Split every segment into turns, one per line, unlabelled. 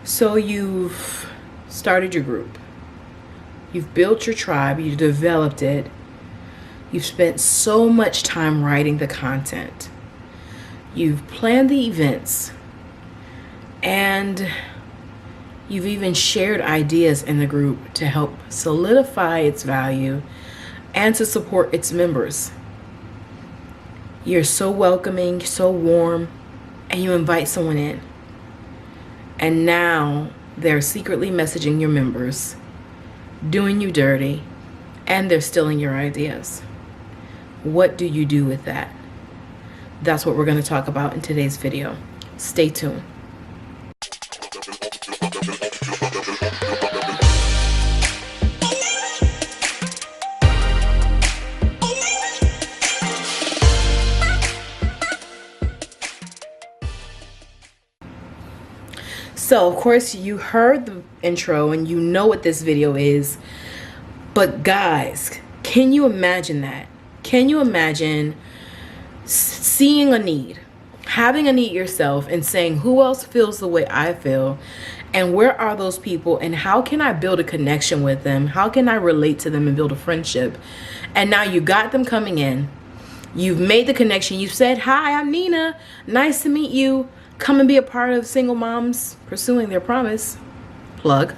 So you've started your group, you've built your tribe, you developed it, you've spent so much time writing the content, you've planned the events, and you've even shared ideas in the group to help solidify its value and to support its members. You're so welcoming, so warm, and you invite someone in. And now they're secretly messaging your members, doing you dirty, and they're stealing your ideas. What do you do with that? That's what we're going to talk about in today's video. Stay tuned. So, of course, you heard the intro and you know what this video is. But guys, can you imagine that? Can you imagine seeing a need, having a need yourself and saying, who else feels the way I feel? And where are those people? And how can I build a connection with them? How can I relate to them and build a friendship? And now you got them coming in. You've made the connection. You've said, hi, I'm Nina. Nice to meet you. Come and be a part of Single Moms Pursuing Their Promise. Plug.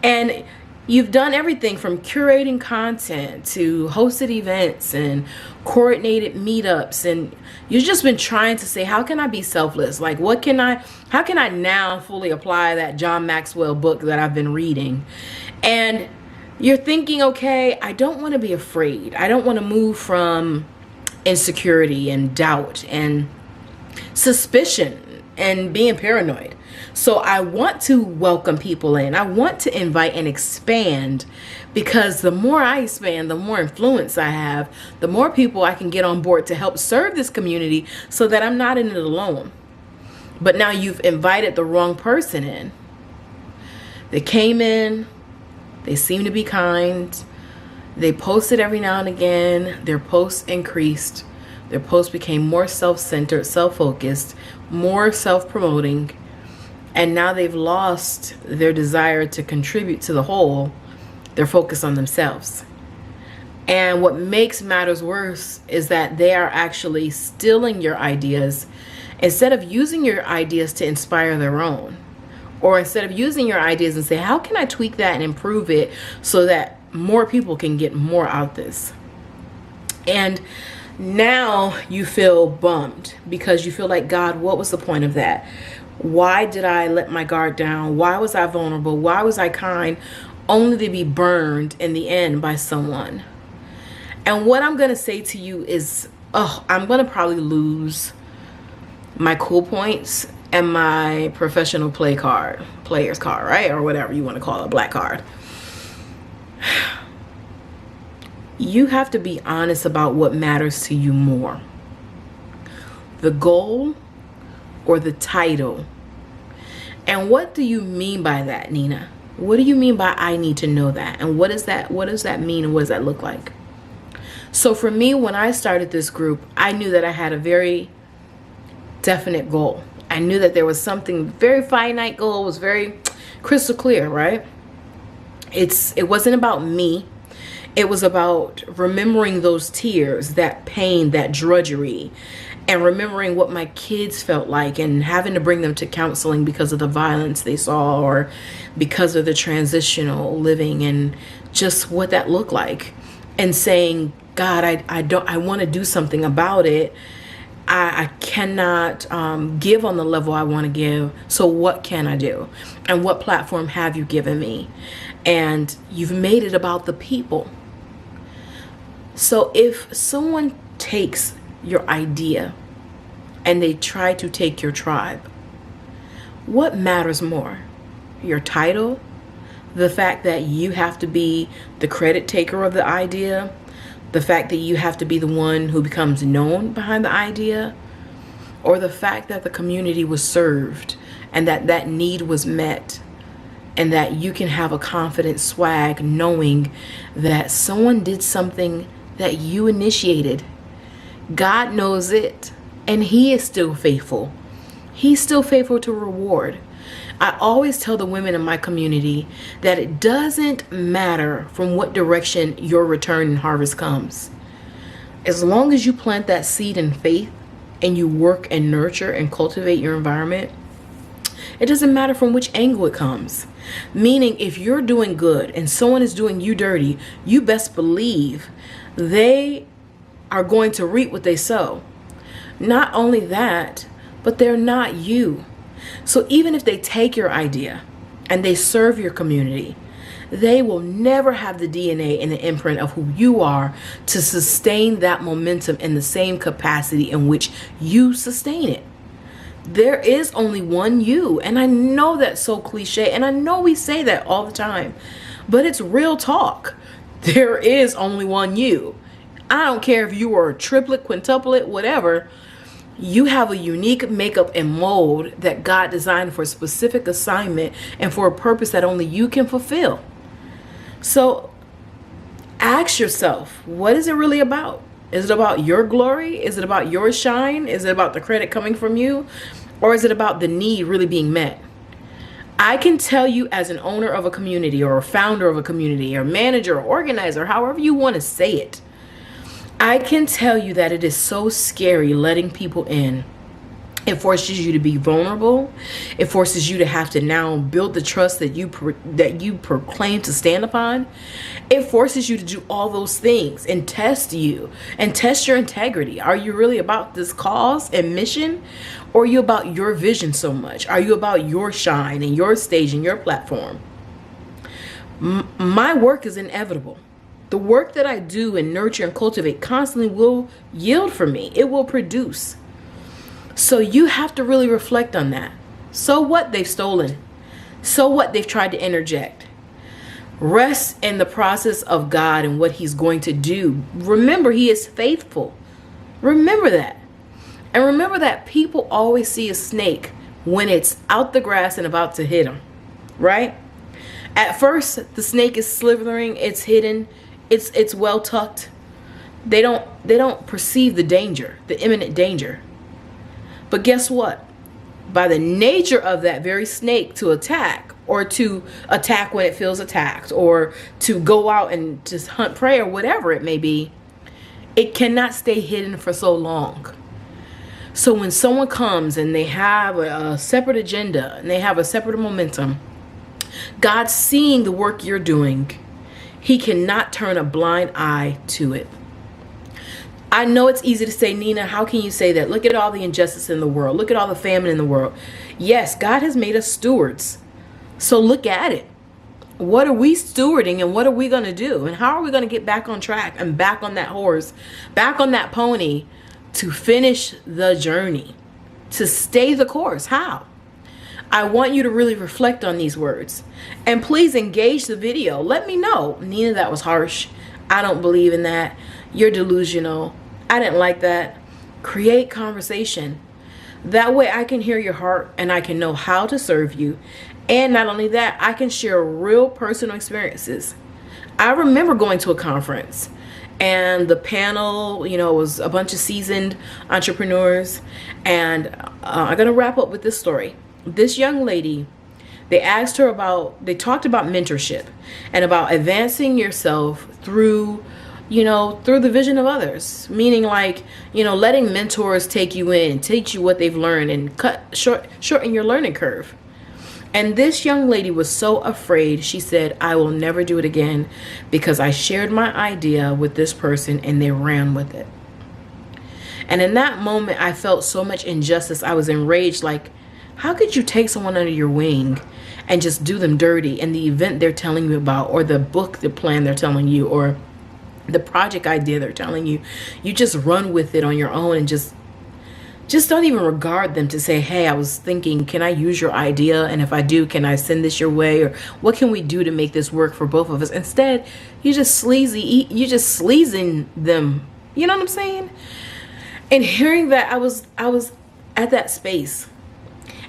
And you've done everything from curating content to hosted events and coordinated meetups. And you've just been trying to say, how can I be selfless? Like, how can I now fully apply that John Maxwell book that I've been reading? And you're thinking, okay, I don't want to be afraid. I don't want to move from insecurity and doubt and suspicion and being paranoid. So I want to welcome people in. I want to invite and expand, because the more I expand, the more influence I have, the more people I can get on board to help serve this community so that I'm not in it alone. But now you've invited the wrong person in. They came in, they seem to be kind, they posted every now and again, their posts increased. Their posts became more self-centered, self-focused, more self-promoting, and now they've lost their desire to contribute to the whole. They're focused on themselves. And what makes matters worse is that they are actually stealing your ideas instead of using your ideas to inspire their own. Or instead of using your ideas and say, how can I tweak that and improve it so that more people can get more out of this? And now you feel bummed because you feel like, God, what was the point of that? Why did I let my guard down? Why was I vulnerable? Why was I kind, only to be burned in the end by someone? And what I'm going to say to you is, I'm going to probably lose my cool points and my professional player's card, right? Or whatever you want to call it, black card. You have to be honest about what matters to you more. The goal or the title. And what do you mean by that, Nina? What do you mean by I need to know that? And what does that mean, and what does that look like? So for me, when I started this group, I knew that I had a very definite goal. I knew that there was something very finite goal, was very crystal clear, right? It wasn't about me. It was about remembering those tears, that pain, that drudgery, and remembering what my kids felt like and having to bring them to counseling because of the violence they saw or because of the transitional living and just what that looked like. And saying, God, I want to do something about it. I cannot give on the level I want to give. So what can I do? And what platform have you given me? And you've made it about the people. So if someone takes your idea and they try to take your tribe, what matters more? Your title? The fact that you have to be the credit taker of the idea? The fact that you have to be the one who becomes known behind the idea? Or the fact that the community was served and that need was met? And that you can have a confident swag knowing that someone did something that you initiated. God knows it, and he is still faithful. He's still faithful to reward. I always tell the women in my community that it doesn't matter from what direction your return and harvest comes. As long as you plant that seed in faith and you work and nurture and cultivate your environment, it doesn't matter from which angle it comes. Meaning, if you're doing good and someone is doing you dirty, you best believe they are going to reap what they sow. Not only that, but they're not you. So even if they take your idea and they serve your community, they will never have the DNA and the imprint of who you are to sustain that momentum in the same capacity in which you sustain it. There is only one you. And I know that's so cliche. And I know we say that all the time. But it's real talk. There is only one you. I don't care if you are a triplet, quintuplet, whatever. You have a unique makeup and mold that God designed for a specific assignment and for a purpose that only you can fulfill. So ask yourself, what is it really about? Is it about your glory? Is it about your shine? Is it about the credit coming from you? Or is it about the need really being met? I can tell you, as an owner of a community or a founder of a community or manager or organizer, however you want to say it, I can tell you that it is so scary letting people in. It forces you to be vulnerable. It forces you to have to now build the trust that you proclaim to stand upon. It forces you to do all those things and test you and test your integrity. Are you really about this cause and mission? Or are you about your vision so much? Are you about your shine and your stage and your platform? My work is inevitable. The work that I do and nurture and cultivate constantly will yield for me. It will produce. So you have to really reflect on that. So what they've stolen? So what they've tried to interject? Rest in the process of God and what he's going to do. Remember, he is faithful. Remember that. And remember that people always see a snake when it's out the grass and about to hit them, right? At first, the snake is slithering, it's hidden, it's well tucked. They don't perceive the danger, the imminent danger. But guess what? By the nature of that very snake to attack, or to attack when it feels attacked, or to go out and just hunt prey or whatever it may be, it cannot stay hidden for so long. So when someone comes and they have a separate agenda and they have a separate momentum, God seeing the work you're doing, he cannot turn a blind eye to it. I know it's easy to say, Nina, how can you say that? Look at all the injustice in the world. Look at all the famine in the world. Yes, God has made us stewards. So look at it. What are we stewarding and what are we going to do? And how are we going to get back on track and back on that horse, back on that pony to finish the journey, to stay the course? How? I want you to really reflect on these words. And please engage the video. Let me know. Nina, that was harsh. I don't believe in that. You're delusional. I didn't like that. Create conversation. That way I can hear your heart and I can know how to serve you. And not only that, I can share real personal experiences. I remember going to a conference and the panel, was a bunch of seasoned entrepreneurs. And I'm going to wrap up with this story. This young lady, they talked about mentorship and about advancing yourself through the vision of others, meaning letting mentors take you in, teach you what they've learned and shorten your learning curve. And this young lady was so afraid. She said, I will never do it again because I shared my idea with this person and they ran with it. And in that moment, I felt so much injustice. I was enraged. How could you take someone under your wing and just do them dirty in the event they're telling you about, or the book, the plan they're telling you, or the project idea they're telling you? You just run with it on your own and just don't even regard them to say, hey, I was thinking, can I use your idea? And if I do, can I send this your way? Or what can we do to make this work for both of us? Instead, you're just sleazing them. You know what I'm saying? And hearing that, I was at that space.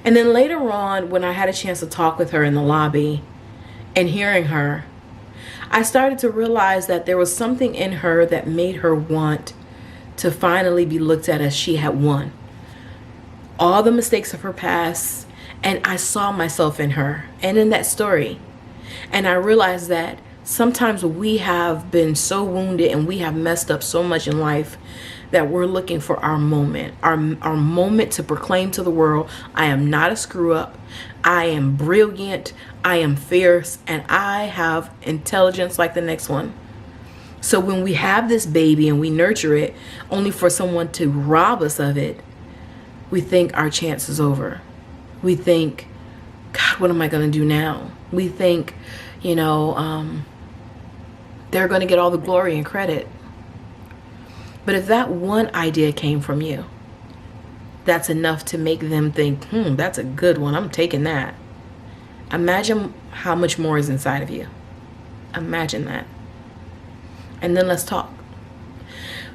And then later on, when I had a chance to talk with her in the lobby and hearing her, I started to realize that there was something in her that made her want to finally be looked at as she had won. All the mistakes of her past And I saw myself in her and in that story. And I realized that sometimes we have been so wounded and we have messed up so much in life that we're looking for our moment, our moment to proclaim to the world, I am not a screw up, I am brilliant, I am fierce, and I have intelligence like the next one. So when we have this baby and we nurture it only for someone to rob us of it, we think our chance is over. We think, God, what am I going to do now? We think, they're going to get all the glory and credit. But if that one idea came from you, that's enough to make them think, that's a good one. I'm taking that. Imagine how much more is inside of you. Imagine that. And then let's talk.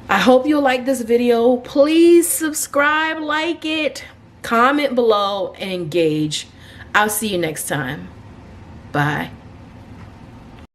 I hope you'll like this video. Please subscribe, like it, comment below, and engage. I'll see you next time. Bye.